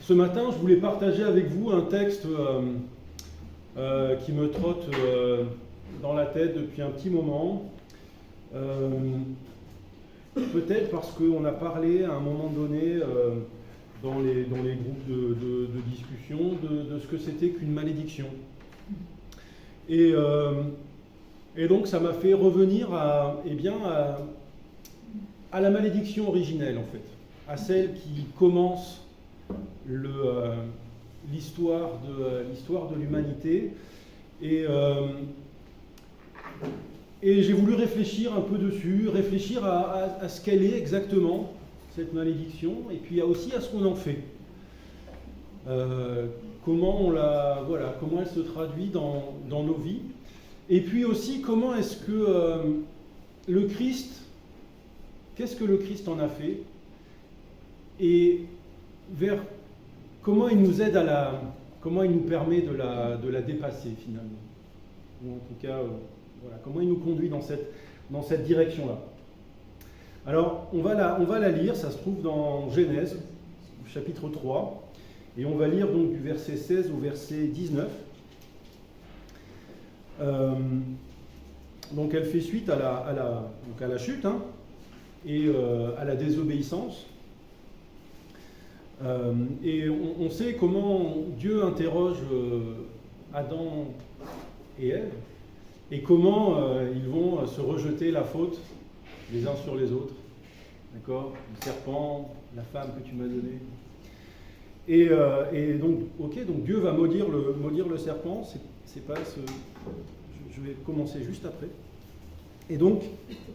Ce matin, je voulais partager avec vous un texte qui me trotte dans la tête depuis un petit moment. Peut-être parce qu'on a parlé à un moment donné dans les groupes de discussion de ce que c'était qu'une malédiction. Et donc ça m'a fait revenir à la malédiction originelle, en fait, à celle qui commence l'histoire de l'humanité. Et j'ai voulu réfléchir un peu dessus, réfléchir à ce qu'elle est exactement, cette malédiction, et puis aussi à ce qu'on en fait. Comment elle se traduit dans nos vies. Et puis aussi, comment est-ce que le Christ, qu'est-ce que le Christ en a fait, et vers comment il nous aide comment il nous permet de la dépasser finalement, ou en tout cas, comment il nous conduit dans cette direction-là. Alors, on va la lire, ça se trouve dans Genèse, chapitre 3, et on va lire donc du verset 16 au verset 19. Donc elle fait suite à la chute, et à la désobéissance. Et on sait comment Dieu interroge Adam et Ève, et comment ils vont se rejeter la faute les uns sur les autres. D'accord ? Le serpent, la femme que tu m'as donnée. Et donc Dieu va maudire le serpent. C'est pas je vais commencer juste après. Et donc,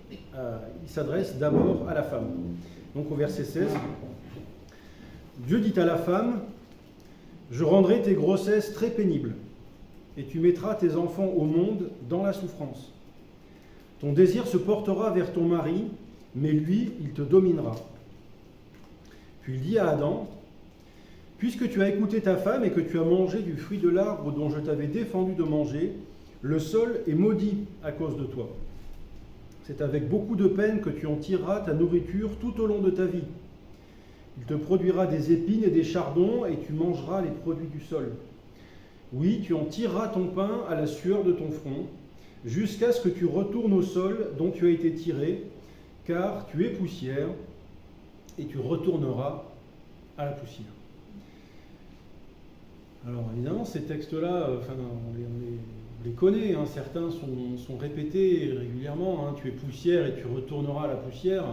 il s'adresse d'abord à la femme. Donc au verset 16. Dieu dit à la femme, « Je rendrai tes grossesses très pénibles, et tu mettras tes enfants au monde dans la souffrance. Ton désir se portera vers ton mari, mais lui, il te dominera. » Puis il dit à Adam, « Puisque tu as écouté ta femme et que tu as mangé du fruit de l'arbre dont je t'avais défendu de manger, le sol est maudit à cause de toi. C'est avec beaucoup de peine que tu en tireras ta nourriture tout au long de ta vie. Il te produira des épines et des chardons, et tu mangeras les produits du sol. Oui, tu en tireras ton pain à la sueur de ton front, jusqu'à ce que tu retournes au sol dont tu as été tiré, car tu es poussière, et tu retourneras à la poussière. » Alors évidemment, ces textes-là, on les connaît, certains sont répétés régulièrement. Tu es poussière et tu retourneras à la poussière.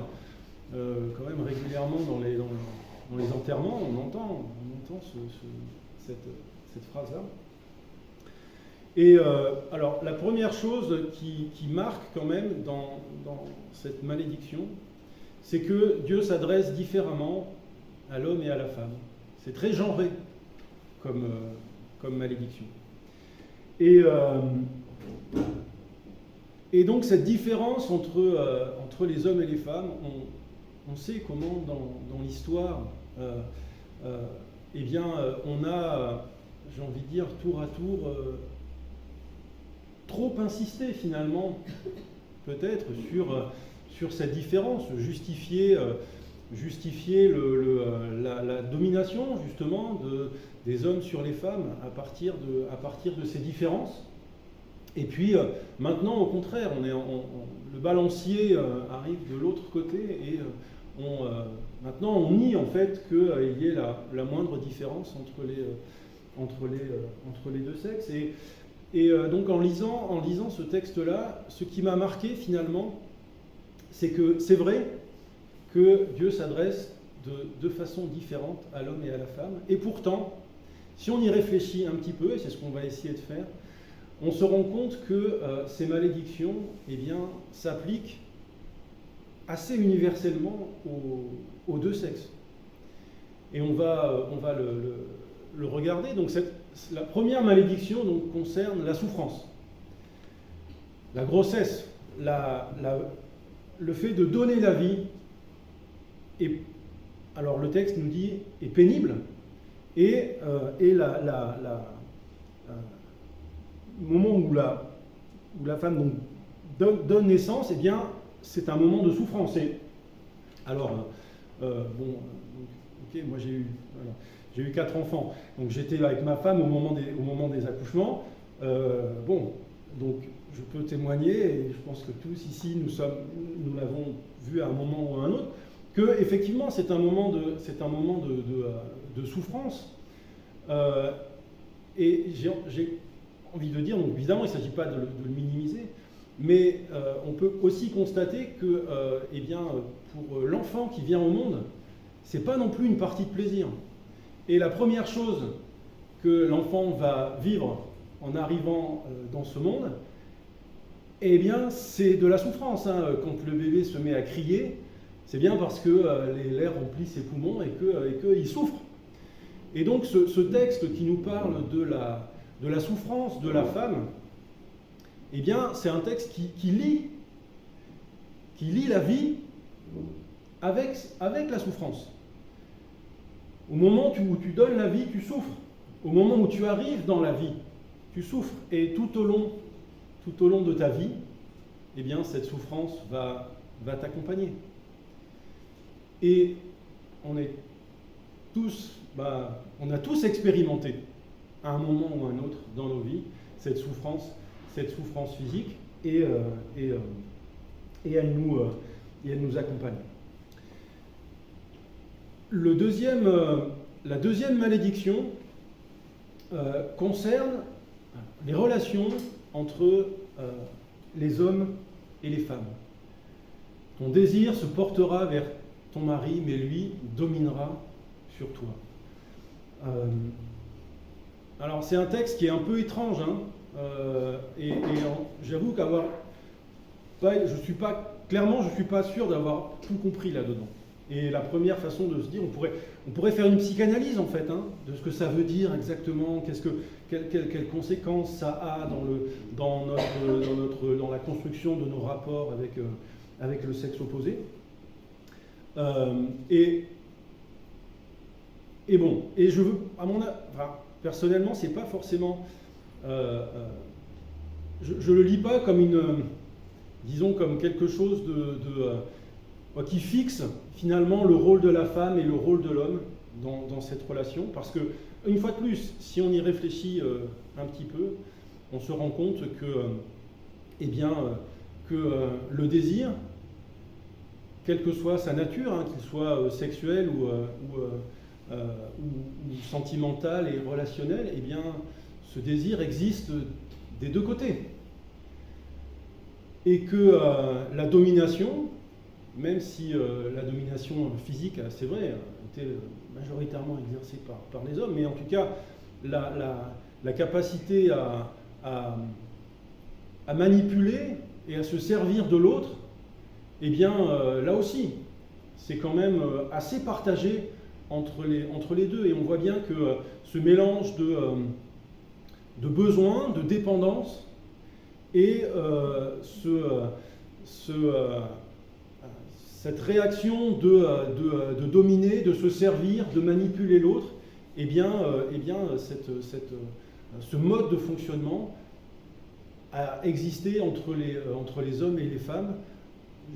Quand même régulièrement dans les enterrements, on entend cette phrase-là. Et alors, la première chose qui marque quand même dans cette malédiction, c'est que Dieu s'adresse différemment à l'homme et à la femme. C'est très genré comme malédiction. Et donc cette différence entre les hommes et les femmes, on sait comment dans l'histoire, on a, j'ai envie de dire, tour à tour, trop insisté finalement, peut-être, sur cette différence, justifier la domination justement des hommes sur les femmes à partir de ces différences. Et puis maintenant, au contraire, le balancier arrive de l'autre côté et maintenant on nie en fait qu'il y ait la moindre différence entre les deux sexes. Et donc en lisant ce texte-là, ce qui m'a marqué finalement, c'est que c'est vrai que Dieu s'adresse de façon différente à l'homme et à la femme. Et pourtant, si on y réfléchit un petit peu, et c'est ce qu'on va essayer de faire, on se rend compte que ces malédictions s'appliquent assez universellement aux deux sexes. Et on va le regarder. Donc la première malédiction concerne la souffrance, la grossesse, le fait de donner la vie. Et alors le texte nous dit est pénible, et le moment où la femme donne naissance, c'est un moment de souffrance. Et alors, Okay, moi j'ai eu 4 enfants, donc j'étais avec ma femme au moment des accouchements. Bon, donc je peux témoigner, et je pense que tous ici nous l'avons vu à un moment ou à un autre, que effectivement c'est un moment de souffrance. Et j'ai envie de dire, donc évidemment il ne s'agit pas de le minimiser, mais on peut aussi constater que eh bien, pour l'enfant qui vient au monde, c'est pas non plus une partie de plaisir. Et la première chose que l'enfant va vivre en arrivant dans ce monde, eh bien, c'est de la souffrance. Hein. Quand le bébé se met à crier, c'est bien parce que l'air remplit ses poumons et qu'il souffre. Et donc, ce texte qui nous parle de la souffrance de la femme, eh bien, c'est un texte qui lie la vie avec la souffrance. Au moment où tu donnes la vie, tu souffres. Au moment où tu arrives dans la vie, tu souffres. Et tout au long de ta vie, eh bien, cette souffrance va t'accompagner. Et on a tous expérimenté, à un moment ou à un autre dans nos vies, cette souffrance physique, et elle nous accompagne. La deuxième malédiction concerne les relations entre les hommes et les femmes. Ton désir se portera vers ton mari, mais lui dominera sur toi. Alors c'est un texte qui est un peu étrange, hein, et j'avoue je suis pas sûr d'avoir tout compris là-dedans. Et la première façon de se dire, on pourrait faire une psychanalyse en fait, hein, de ce que ça veut dire exactement, quelles conséquences ça a dans la construction de nos rapports avec le sexe opposé. Et bon, et je veux, personnellement, c'est pas forcément, je le lis pas comme comme quelque chose qui fixe finalement le rôle de la femme et le rôle de l'homme dans cette relation, parce que, une fois de plus, si on y réfléchit un petit peu, on se rend compte que le désir, quelle que soit sa nature, hein, qu'il soit sexuel ou sentimental et relationnel, eh bien, ce désir existe des deux côtés. Et que la domination, même si la domination physique, c'est vrai, était majoritairement exercée par les hommes, mais en tout cas, la capacité à manipuler et à se servir de l'autre, eh bien, là aussi, c'est quand même assez partagé entre les deux. Et on voit bien que ce mélange de besoins, de dépendance, et cette réaction de dominer, de se servir, de manipuler l'autre, eh bien, ce mode de fonctionnement a existé entre les hommes et les femmes,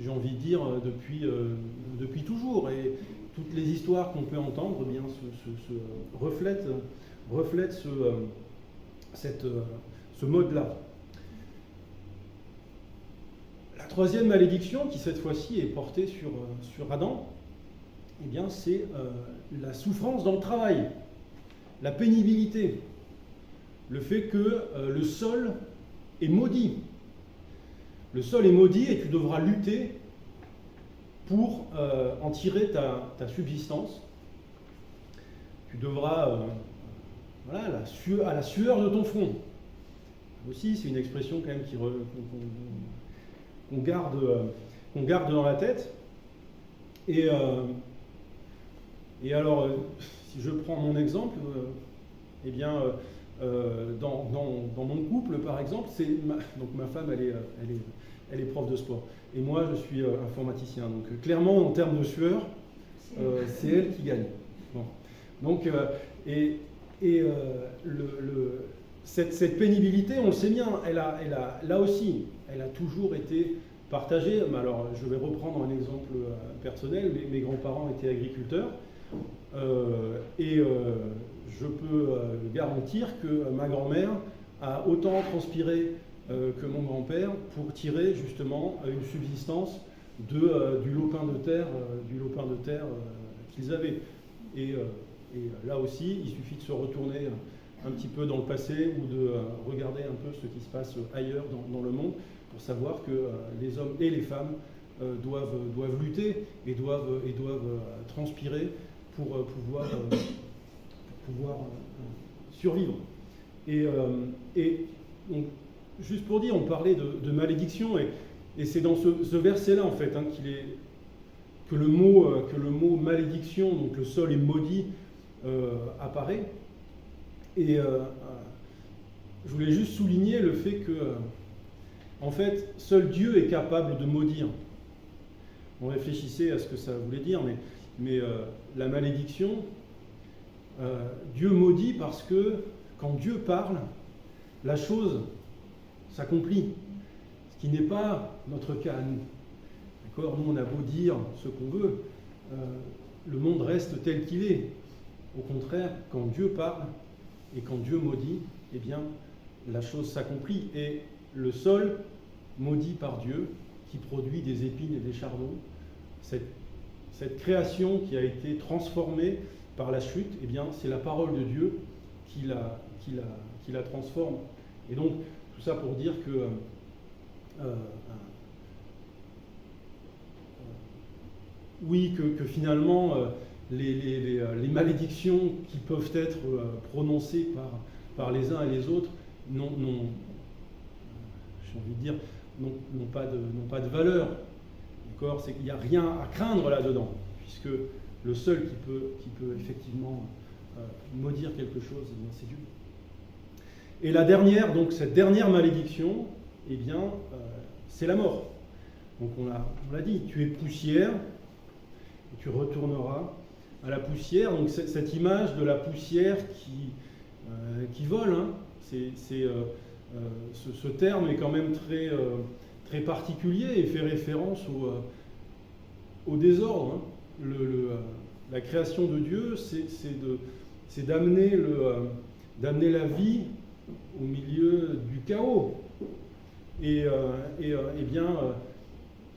j'ai envie de dire, depuis toujours. Et toutes les histoires qu'on peut entendre, eh bien, reflètent ce mode-là. La troisième malédiction, qui cette fois-ci est portée sur Adam, eh bien, c'est la souffrance dans le travail, la pénibilité, le fait que le sol est maudit. Le sol est maudit et tu devras lutter pour en tirer ta subsistance. Tu devras, à la sueur de ton front. Aussi, c'est une expression quand même qu'on garde dans la tête. Et alors, si je prends mon exemple, eh bien, dans mon couple, par exemple, donc ma femme, elle est prof de sport. Et moi, je suis informaticien. Donc, clairement, en termes de sueur, c'est elle qui gagne. Bon. Donc, cette pénibilité, on le sait bien, là aussi, elle a toujours été partagée. Alors, je vais reprendre un exemple personnel. Mes grands-parents étaient agriculteurs. Je peux garantir que ma grand-mère a autant transpiré que mon grand-père pour tirer justement une subsistance du lopin de terre, qu'ils avaient. Et là aussi, il suffit de se retourner un petit peu dans le passé ou de regarder un peu ce qui se passe ailleurs dans le monde pour savoir que les hommes et les femmes doivent lutter et doivent transpirer pour pouvoir survivre. Et donc, juste pour dire, on parlait de malédiction, et c'est dans ce verset-là en fait que le mot malédiction, donc le sol est maudit, apparaît. Et je voulais juste souligner le fait que, en fait, seul Dieu est capable de maudire. On réfléchissait à ce que ça voulait dire, mais la malédiction, Dieu maudit parce que quand Dieu parle, la chose s'accomplit, ce qui n'est pas notre cas à nous. D'accord ? Nous, on a beau dire ce qu'on veut, le monde reste tel qu'il est. Au contraire, quand Dieu parle et quand Dieu maudit, eh bien, la chose s'accomplit. Et le sol maudit par Dieu, qui produit des épines et des chardons, cette création qui a été transformée par la chute, eh bien, c'est la parole de Dieu qui la transforme. Et donc, tout ça pour dire que oui, que finalement, les malédictions qui peuvent être prononcées par les uns et les autres j'ai envie de dire, n'ont pas de valeur. D'accord ? C'est qu'il n'y a rien à craindre là-dedans, puisque le seul qui peut effectivement maudire quelque chose, eh bien, c'est Dieu. Et cette dernière malédiction, eh bien, c'est la mort. Donc on l'a dit, tu es poussière, et tu retourneras à la poussière. Donc cette image de la poussière qui vole, hein, ce terme est quand même très, très particulier et fait référence au désordre. Hein. La création de Dieu, c'est d'amener la vie au milieu du chaos. Et bien,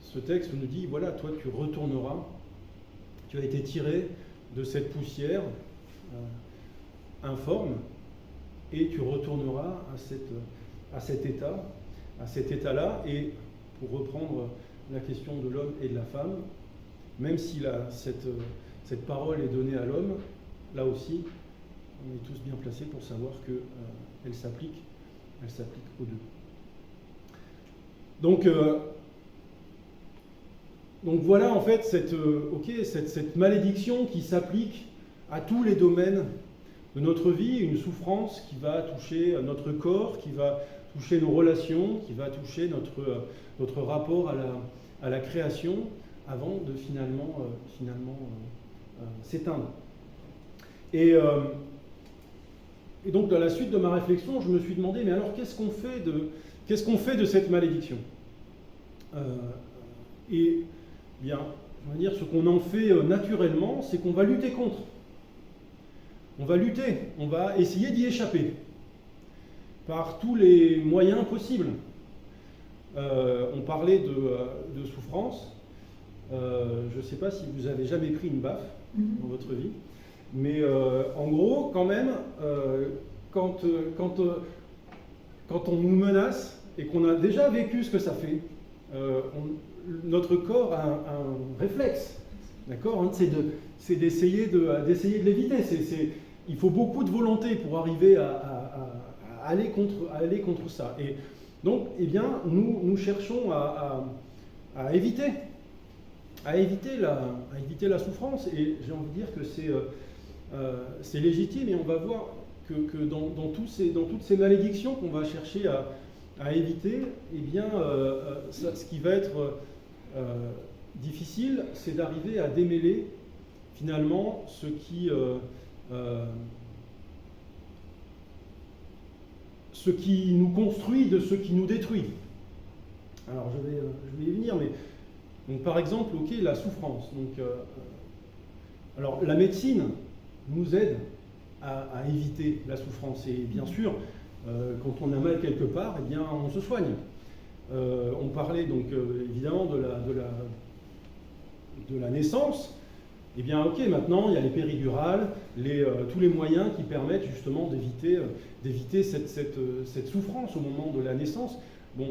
ce texte nous dit, voilà, toi tu retourneras, tu as été tiré de cette poussière informe, et tu retourneras à cet état-là. Et pour reprendre la question de l'homme et de la femme, même si cette parole est donnée à l'homme, là aussi, on est tous bien placés pour savoir qu'elle s'applique aux deux. Donc voilà en fait cette malédiction qui s'applique à tous les domaines de notre vie, une souffrance qui va toucher notre corps, qui va toucher nos relations, qui va toucher notre rapport à la création, avant de finalement s'éteindre. Et donc, dans la suite de ma réflexion, je me suis demandé, mais alors qu'est-ce qu'on fait de cette malédiction ? Et bien, on va dire, ce qu'on en fait naturellement, c'est qu'on va lutter contre. On va lutter, on va essayer d'y échapper par tous les moyens possibles. On parlait de souffrance. Je ne sais pas si vous avez jamais pris une baffe dans votre vie, mais en gros, quand même, quand on nous menace et qu'on a déjà vécu ce que ça fait, notre corps a un réflexe, d'accord, hein, c'est d'essayer de l'éviter. Il faut beaucoup de volonté pour arriver à aller contre ça. Et donc, eh bien, nous cherchons à éviter la souffrance. Et j'ai envie de dire que c'est légitime, et on va voir que dans toutes ces malédictions qu'on va chercher à éviter, eh bien, ce qui va être difficile, c'est d'arriver à démêler finalement ce qui nous construit de ce qui nous détruit. Alors je vais y venir, mais donc, par exemple, la souffrance. Donc, Alors la médecine nous aide à éviter la souffrance. Et bien sûr, quand on a mal quelque part, eh bien, on se soigne. On parlait donc évidemment de la naissance. Eh bien, ok, maintenant il y a les péridurales, tous les moyens qui permettent justement d'éviter cette souffrance au moment de la naissance. Bon,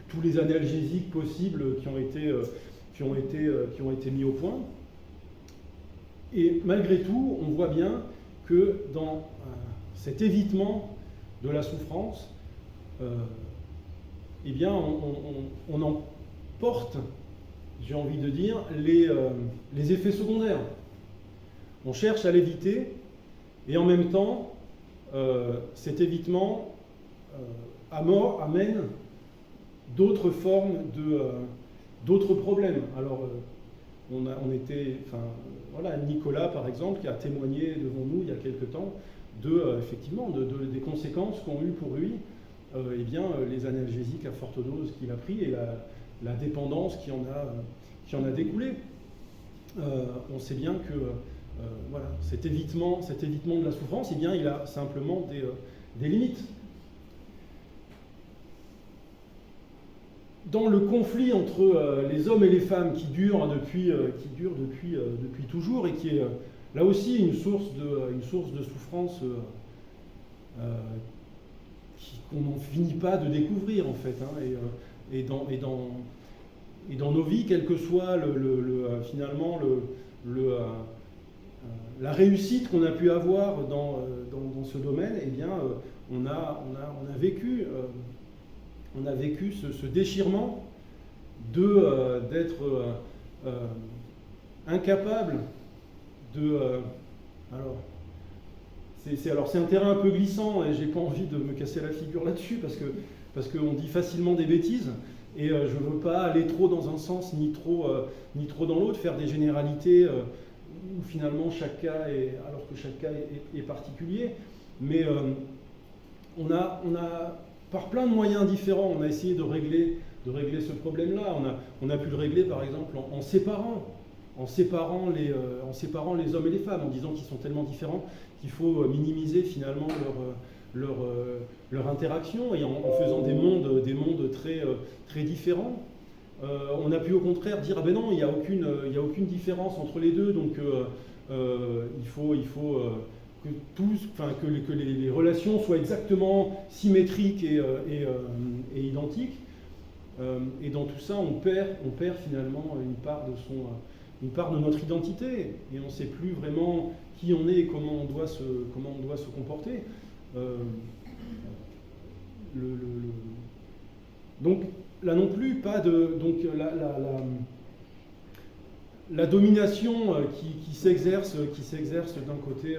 tous les analgésiques possibles qui ont été mis au point. Et malgré tout, on voit bien que dans cet évitement de la souffrance, eh bien, on emporte, j'ai envie de dire, les effets secondaires. On cherche à l'éviter, et en même temps, cet évitement amène d'autres formes d'autres problèmes. Alors, voilà, Nicolas, par exemple, qui a témoigné devant nous il y a quelque temps effectivement, des conséquences qu'ont eu pour lui eh bien, les analgésiques à forte dose qu'il a pris et la dépendance qui en a découlé. On sait bien que voilà, cet évitement de la souffrance, eh bien, il a simplement des limites. Dans le conflit entre les hommes et les femmes qui dure depuis toujours et qui est là aussi une source de souffrance qu'on n'en finit pas de découvrir en fait, hein, et dans nos vies, quel que soit finalement la réussite qu'on a pu avoir dans ce domaine, eh bien, on a vécu ce déchirement d'être incapable de... alors c'est un terrain un peu glissant et j'ai pas envie de me casser la figure là-dessus parce qu'on dit facilement des bêtises et je veux pas aller trop dans un sens ni trop dans l'autre, faire des généralités où finalement chaque cas alors que chaque cas est particulier, mais on a par plein de moyens différents, on a essayé de régler ce problème-là. On a pu le régler par exemple en séparant les hommes et les femmes, en disant qu'ils sont tellement différents qu'il faut minimiser finalement leur interaction et en faisant des mondes très différents. On a pu au contraire dire ah ben non, il n'y a aucune différence entre les deux, donc il faut que les relations soient exactement symétriques et identiques. Et dans tout ça, on perd finalement une part de notre identité, et on ne sait plus vraiment qui on est et comment on doit se comporter. Donc là non plus, pas de... Donc la domination qui s'exerce d'un côté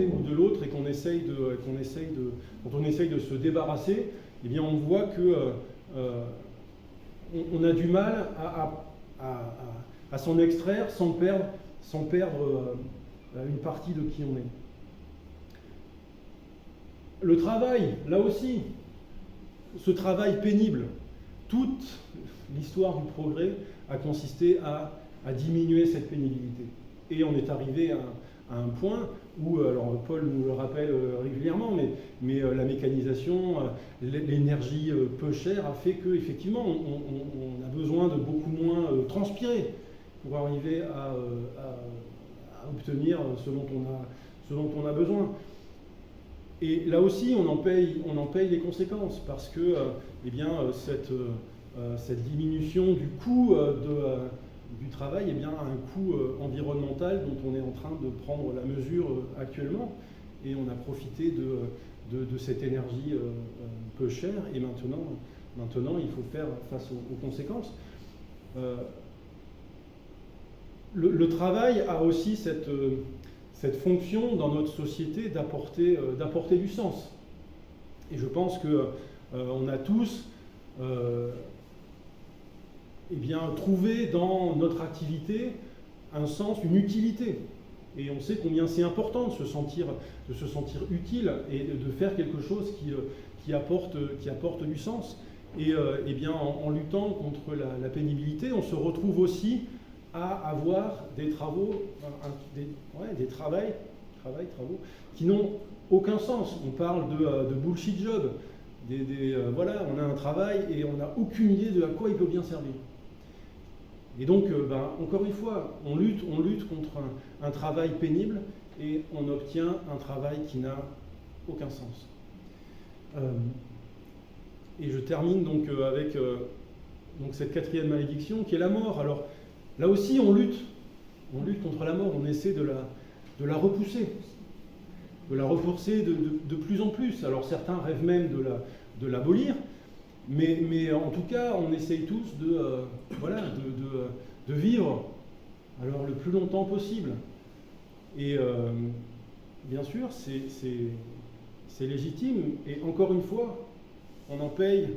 ou de l'autre et quand on essaye de se débarrasser, eh bien on voit que on a du mal à s'en extraire sans perdre une partie de qui on est. Le travail, là aussi, ce travail pénible, toute l'histoire du progrès a consisté à diminuer cette pénibilité. Et on est arrivé à un point où, alors Paul nous le rappelle régulièrement, mais la mécanisation, l'énergie peu chère a fait qu'effectivement on a besoin de beaucoup moins transpirer pour arriver à obtenir ce dont on a besoin. Et là aussi on en paye les conséquences parce que eh bien, cette diminution du coût du travail eh bien, a un coût environnemental dont on est en train de prendre la mesure actuellement, et on a profité de cette énergie peu chère, et maintenant il faut faire face aux conséquences. Le travail a aussi cette fonction dans notre société d'apporter du sens, et je pense que on a tous eh bien, trouver dans notre activité un sens, une utilité. Et on sait combien c'est important de se sentir utile et de faire quelque chose qui apporte du sens. Et eh bien, en luttant contre la pénibilité, on se retrouve aussi à avoir des travaux, des travaux qui n'ont aucun sens. On parle de bullshit job. Voilà, on a un travail et on n'a aucune idée de à quoi il peut bien servir. Et donc, encore une fois, on lutte contre un travail pénible et on obtient un travail qui n'a aucun sens. Et je termine donc avec cette quatrième malédiction qui est la mort. Alors là aussi, on lutte contre la mort, on essaie de la repousser. De la repousser de plus en plus. Alors certains rêvent même de l'abolir, mais en tout cas, on essaye tous de vivre alors le plus longtemps possible. Et bien sûr, c'est légitime, et encore une fois, on en paye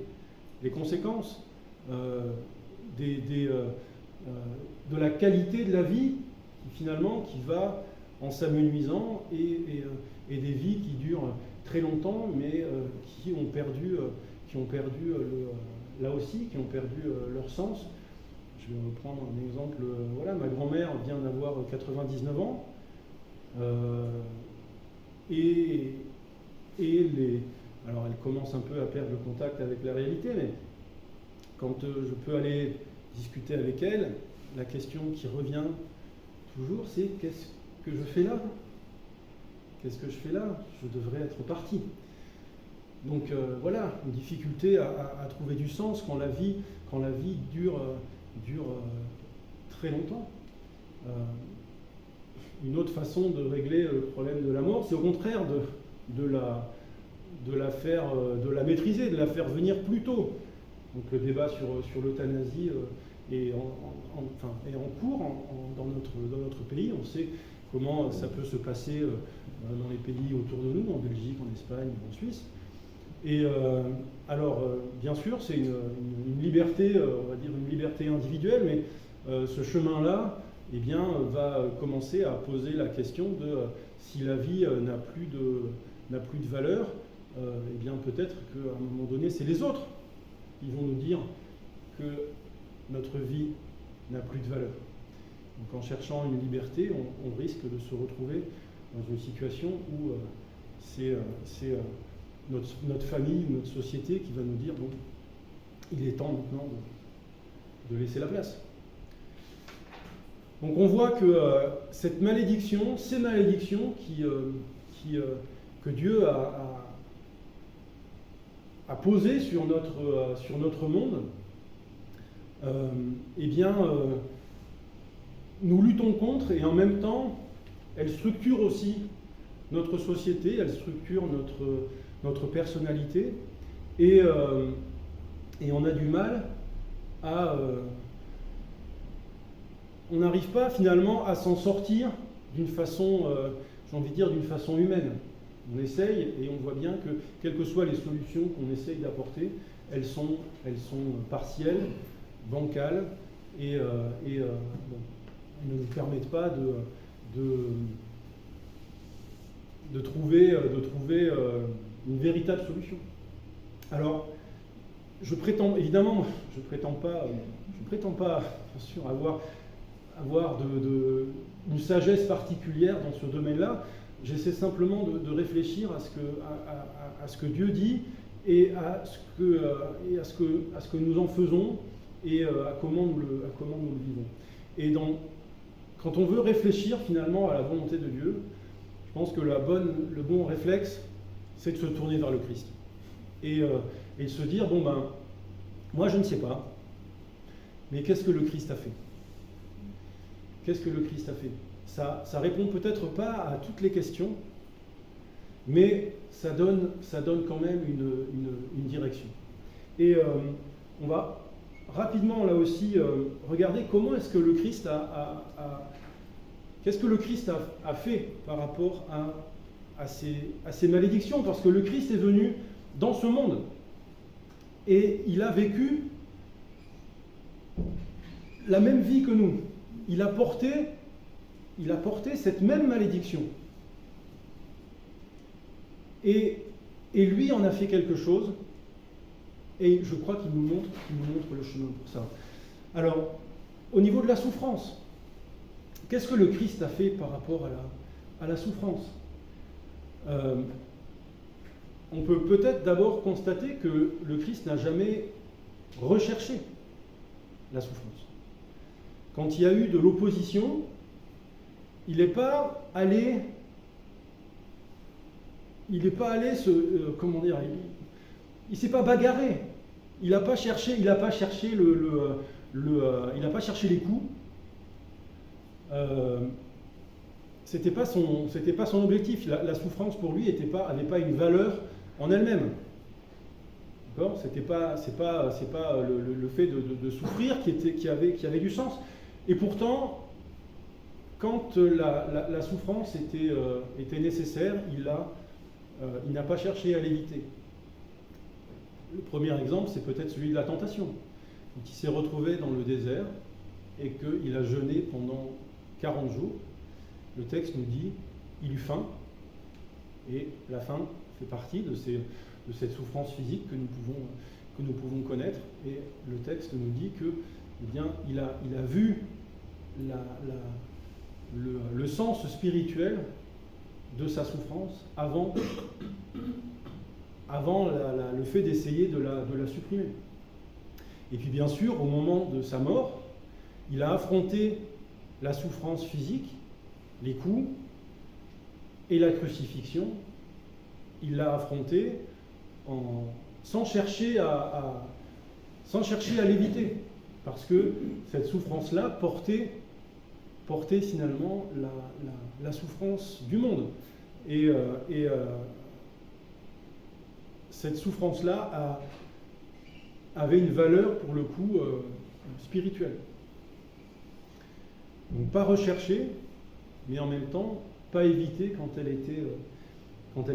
les conséquences de la qualité de la vie, finalement, qui va en s'amenuisant, et des vies qui durent très longtemps, mais qui ont perdu là aussi, qui ont perdu leur sens. Je vais reprendre un exemple. Voilà, ma grand-mère vient d'avoir 99 ans, alors elle commence un peu à perdre le contact avec la réalité, mais quand je peux aller discuter avec elle, la question qui revient toujours, c'est qu'est-ce que je fais là ? Qu'est-ce que je fais là ? Je devrais être parti. Donc voilà, une difficulté à trouver du sens quand la vie dure très longtemps. Une autre façon de régler le problème de la mort, c'est au contraire de la maîtriser, de la faire venir plus tôt. Donc le débat sur l'euthanasie est en cours dans notre pays. On sait comment ça peut se passer dans les pays autour de nous, en Belgique, en Espagne, en Suisse. Et bien sûr, c'est une liberté, on va dire une liberté individuelle, mais ce chemin-là, eh bien, va commencer à poser la question de si la vie n'a plus de valeur, eh bien peut-être qu'à un moment donné, c'est les autres qui vont nous dire que notre vie n'a plus de valeur. Donc en cherchant une liberté, on risque de se retrouver dans une situation où c'est notre famille, notre société qui va nous dire bon, il est temps maintenant de laisser la place. Donc on voit que cette malédiction, ces malédictions que Dieu a posées sur notre monde, eh bien, nous luttons contre, et en même temps, elles structurent aussi notre société, elles structurent notre personnalité, et on a du mal on n'arrive pas finalement à s'en sortir d'une façon, j'ai envie de dire, d'une façon humaine. On essaye, et on voit bien que, quelles que soient les solutions qu'on essaye d'apporter, elles sont partielles, bancales, et elles ne nous permettent pas de trouver une véritable solution. Alors, je prétends pas, bien sûr, avoir une sagesse particulière dans ce domaine-là. J'essaie simplement de réfléchir à ce que Dieu dit, et à ce que nous en faisons, et à comment nous le vivons. Et quand on veut réfléchir finalement à la volonté de Dieu, je pense que le bon réflexe, c'est de se tourner vers le Christ. Et de se dire, bon ben, moi je ne sais pas, mais qu'est-ce que le Christ a fait ? Qu'est-ce que le Christ a fait ? Ça répond peut-être pas à toutes les questions, mais ça donne quand même une direction. Et on va rapidement là aussi regarder comment est-ce que le Christ qu'est-ce que le Christ a fait par rapport à ces malédictions, parce que le Christ est venu dans ce monde et il a vécu la même vie que nous. Il a porté cette même malédiction. Et lui en a fait quelque chose, et je crois qu'il nous montre le chemin pour ça. Alors, au niveau de la souffrance, qu'est-ce que le Christ a fait par rapport à la souffrance? On peut peut-être d'abord constater que le Christ n'a jamais recherché la souffrance. Quand il y a eu de l'opposition, il n'est pas allé comment dire, il s'est pas bagarré. Il n'a pas cherché, il n'a pas cherché il n'a pas cherché les coups. C'était pas son objectif. La souffrance pour lui avait pas une valeur en elle-même. D'accord ? C'est pas le fait de souffrir qui avait du sens. Et pourtant, quand la souffrance était nécessaire, il n'a pas cherché à l'éviter. Le premier exemple, c'est peut-être celui de la tentation. Quand il s'est retrouvé dans le désert et qu'il a jeûné pendant 40 jours, le texte nous dit il eut faim, et la faim fait partie de cette souffrance physique que nous pouvons connaître, et le texte nous dit que, eh bien, il a vu le sens spirituel de sa souffrance avant le fait d'essayer de la supprimer. Et puis bien sûr, au moment de sa mort, il a affronté la souffrance physique, les coups et la crucifixion. Il l'a affronté sans chercher à l'éviter, parce que cette souffrance-là portait finalement la souffrance du monde. Et cette souffrance-là avait une valeur, pour le coup, spirituelle. Donc pas recherchée, mais en même temps pas évitée quand elle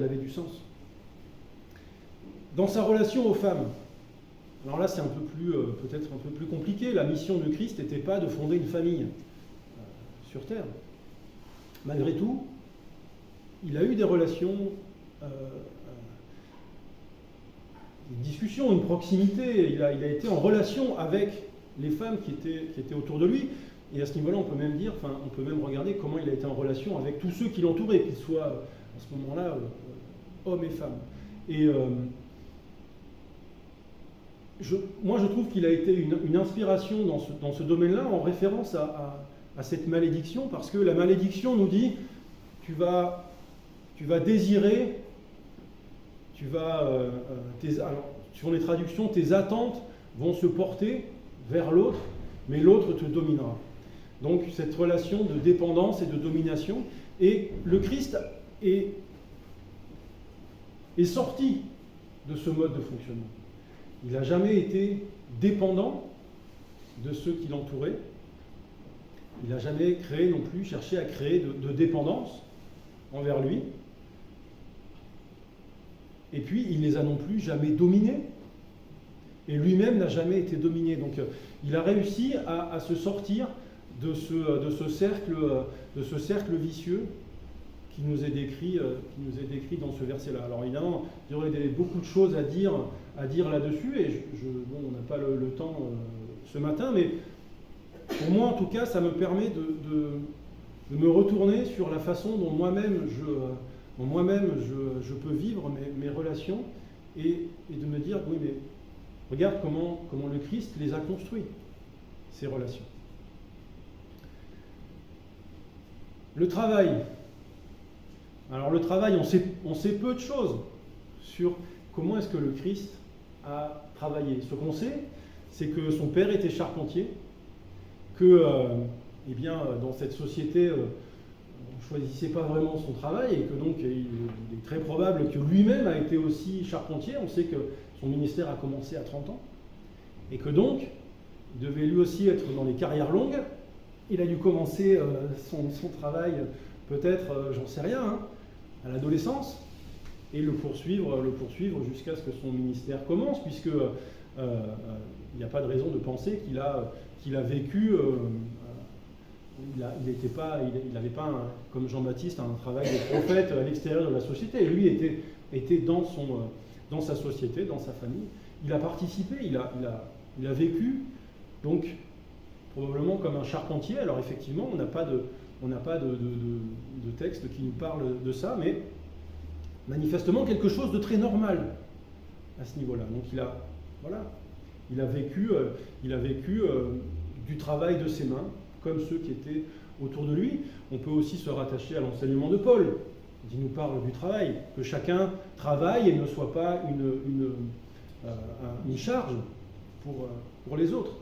avait du sens. Dans sa relation aux femmes, alors là c'est peut-être un peu plus compliqué. La mission de Christ n'était pas de fonder une famille sur terre. Malgré tout, il a eu des relations, des discussions, une proximité. Il a été en relation avec les femmes qui étaient autour de lui. Et à ce niveau-là, on peut même regarder comment il a été en relation avec tous ceux qui l'entouraient, qu'ils soient à ce moment-là hommes et femmes. Et moi, je trouve qu'il a été une inspiration dans ce domaine-là, en référence à cette malédiction, parce que la malédiction nous dit tu vas désirer, alors, sur les traductions, tes attentes vont se porter vers l'autre, mais l'autre te dominera. Donc cette relation de dépendance et de domination, et le Christ est sorti de ce mode de fonctionnement. Il n'a jamais été dépendant de ceux qui l'entouraient. Il n'a jamais cherché à créer de dépendance envers lui. Et puis, il ne les a non plus jamais dominés. Et lui-même n'a jamais été dominé. Donc, il a réussi à se sortir de ce cercle vicieux qui nous est décrit dans ce verset-là. Alors évidemment, il y aurait beaucoup de choses à dire là-dessus, et on n'a pas le temps ce matin, mais pour moi en tout cas, ça me permet de me retourner sur la façon dont moi-même je peux vivre mes relations, et de me dire, oui mais regarde comment le Christ les a construits, ces relations. Le travail. Alors le travail, on sait peu de choses sur comment est-ce que le Christ a travaillé. Ce qu'on sait, c'est que son père était charpentier, que dans cette société, on ne choisissait pas vraiment son travail, et que donc il est très probable que lui-même a été aussi charpentier. On sait que son ministère a commencé à 30 ans, et que donc il devait lui aussi être dans les carrières longues. Il a dû commencer son travail, peut-être, j'en sais rien, à l'adolescence, et le poursuivre jusqu'à ce que son ministère commence, puisque il n'y a pas de raison de penser qu'il a vécu, il n'avait pas, comme Jean-Baptiste, un travail de prophète à l'extérieur de la société. Et lui était dans sa société, dans sa famille. Il a participé, il a vécu, donc probablement comme un charpentier. Alors effectivement, on n'a pas on n'a pas de texte qui nous parle de ça, mais manifestement quelque chose de très normal à ce niveau-là. Donc il a vécu du travail de ses mains, comme ceux qui étaient autour de lui. On peut aussi se rattacher à l'enseignement de Paul, qui nous parle du travail, que chacun travaille et ne soit pas une charge pour les autres.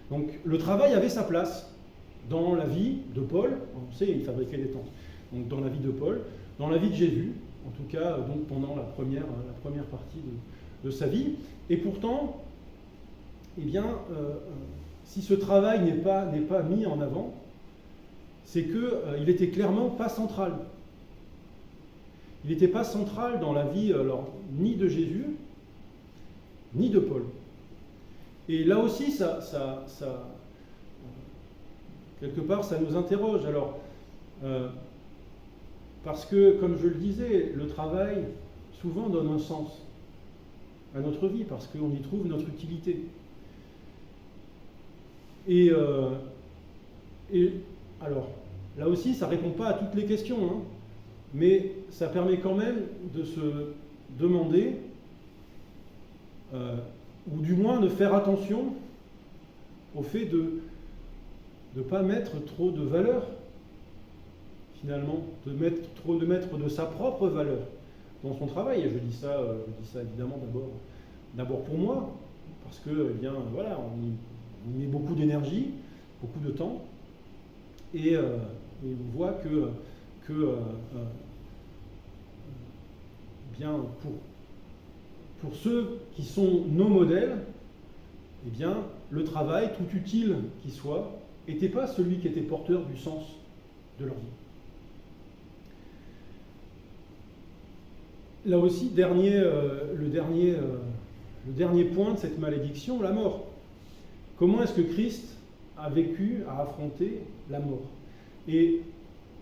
Donc le travail avait sa place dans la vie de Paul. On sait, il fabriquait des tentes. Donc dans la vie de Paul, dans la vie de Jésus, en tout cas donc pendant la première partie de sa vie. Et pourtant, eh bien, si ce travail n'est pas mis en avant, c'est qu'il n'était clairement pas central. Il n'était pas central dans la vie ni de Jésus, ni de Paul. Et là aussi, quelque part, ça nous interroge. Alors, parce que, comme je le disais, le travail souvent donne un sens à notre vie, parce qu'on y trouve notre utilité. Et alors, là aussi, ça ne répond pas à toutes les questions, hein, mais ça permet quand même de se demander, ou du moins de faire attention au fait de ne pas mettre trop de valeur, finalement, de mettre de sa propre valeur dans son travail. Et je dis ça évidemment d'abord pour moi, parce que, eh bien, voilà, on met beaucoup d'énergie, beaucoup de temps, et on voit que bien, pour ceux qui sont nos modèles, eh bien, le travail, tout utile qu'il soit, n'était pas celui qui était porteur du sens de leur vie. Là aussi, le dernier point de cette malédiction, la mort. Comment est-ce que Christ a vécu, a affronté la mort? Et,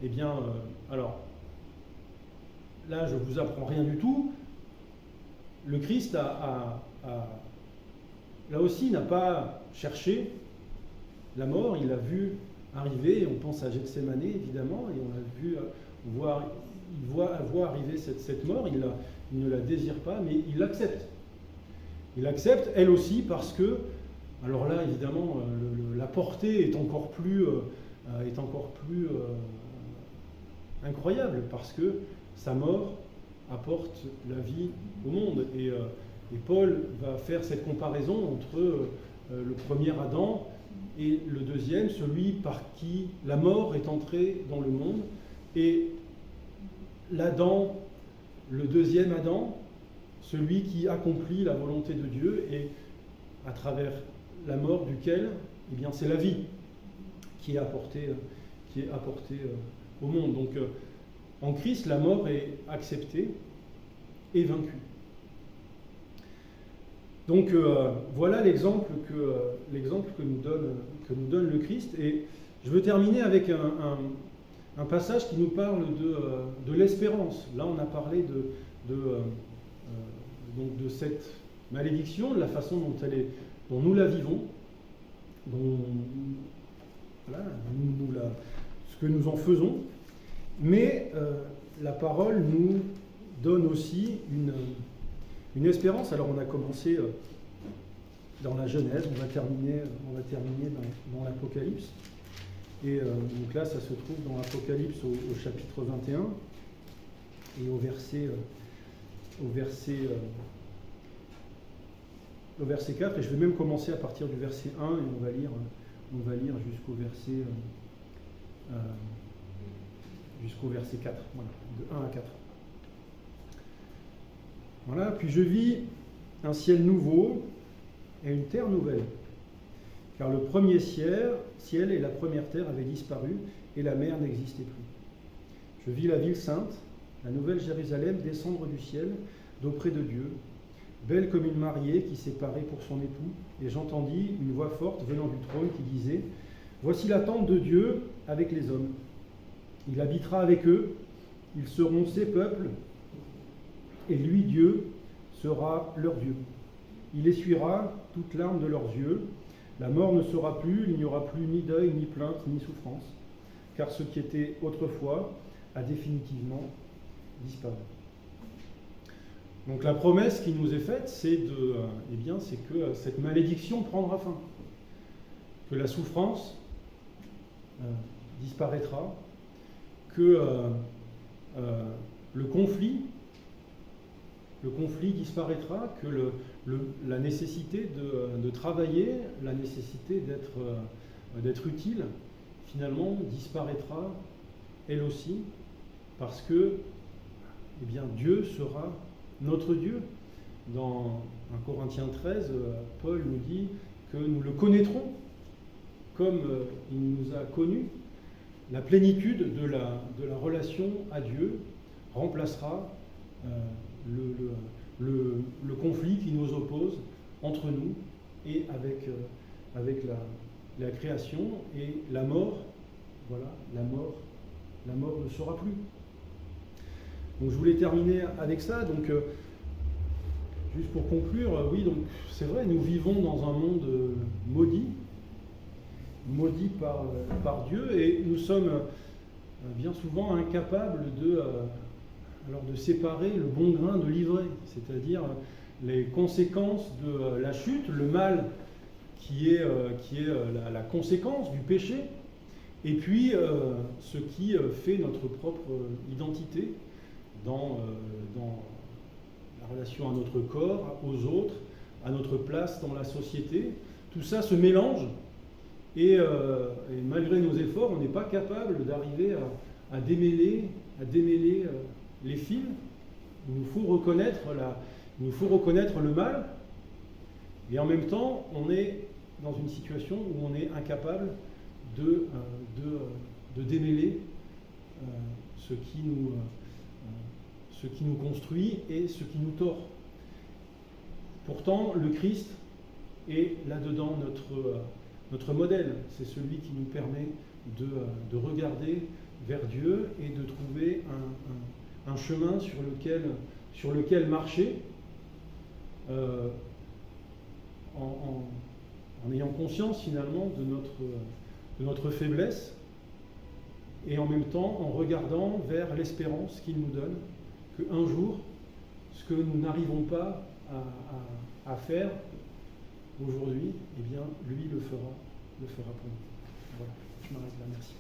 eh bien, alors, là, je ne vous apprends rien du tout. Le Christ là aussi, n'a pas cherché la mort, il l'a vu arriver, et on pense à Gethsémane, évidemment, et il voit arriver cette mort, il ne la désire pas, mais il l'accepte. Il l'accepte, elle aussi, parce que, alors là, évidemment, la portée est encore plus incroyable, parce que sa mort apporte la vie au monde. Et Paul va faire cette comparaison entre le premier Adam et le deuxième, celui par qui la mort est entrée dans le monde, et l'Adam, le deuxième Adam, celui qui accomplit la volonté de Dieu, et à travers la mort duquel, eh bien, c'est la vie qui est apportée au monde. Donc, en Christ, la mort est acceptée et vaincue. Donc voilà l'exemple que nous donne le Christ. Et je veux terminer avec un passage qui nous parle de l'espérance. Là, on a parlé donc de cette malédiction, de la façon dont nous la vivons, ce que nous en faisons. Mais la parole nous donne aussi une espérance. Alors on a commencé dans la Genèse, on va terminer dans l'Apocalypse. Et donc là, ça se trouve dans l'Apocalypse au chapitre 21 et au verset 4. Et je vais même commencer à partir du verset 1 et on va lire jusqu'au verset 4, voilà, de 1 à 4. Voilà, puis je vis un ciel nouveau et une terre nouvelle, car le premier ciel et la première terre avaient disparu, et la mer n'existait plus. Je vis la ville sainte, la nouvelle Jérusalem, descendre du ciel, d'auprès de Dieu, belle comme une mariée qui s'est parée pour son époux, et j'entendis une voix forte venant du trône qui disait : Voici la tente de Dieu avec les hommes. Il habitera avec eux, ils seront ses peuples, et lui, Dieu, sera leur Dieu. Il essuiera toute larme de leurs yeux. La mort ne sera plus, il n'y aura plus ni deuil, ni plainte, ni souffrance, car ce qui était autrefois a définitivement disparu. Donc la promesse qui nous est faite, c'est que cette malédiction prendra fin, que la souffrance disparaîtra, que le conflit disparaîtra, que la nécessité de travailler, la nécessité d'être utile, finalement disparaîtra elle aussi, parce que Dieu sera notre Dieu. Dans 1 Corinthiens 13, Paul nous dit que nous le connaîtrons comme il nous a connus. La plénitude de la relation à Dieu remplacera le conflit qui nous oppose entre nous et avec la création, et la mort. Voilà, la mort ne sera plus. Donc je voulais terminer avec ça. Donc juste pour conclure, oui, donc c'est vrai, nous vivons dans un monde maudit par Dieu, et nous sommes bien souvent incapables de séparer le bon grain de l'ivraie, c'est-à-dire les conséquences de la chute, le mal qui est la conséquence du péché, et puis ce qui fait notre propre identité dans la relation à notre corps, aux autres, à notre place dans la société. Tout ça se mélange, et malgré nos efforts, on n'est pas capable d'arriver à démêler les fils. Il nous faut reconnaître le mal, et en même temps, on est dans une situation où on est incapable de démêler ce qui nous construit et ce qui nous tord. Pourtant, le Christ est là-dedans notre modèle. C'est celui qui nous permet de regarder vers Dieu et de trouver un chemin sur lequel marcher, en ayant conscience finalement de notre faiblesse, et en même temps en regardant vers l'espérance qu'il nous donne, qu'un jour, ce que nous n'arrivons pas à faire aujourd'hui, lui le fera pour nous. Voilà, je m'arrête là, merci.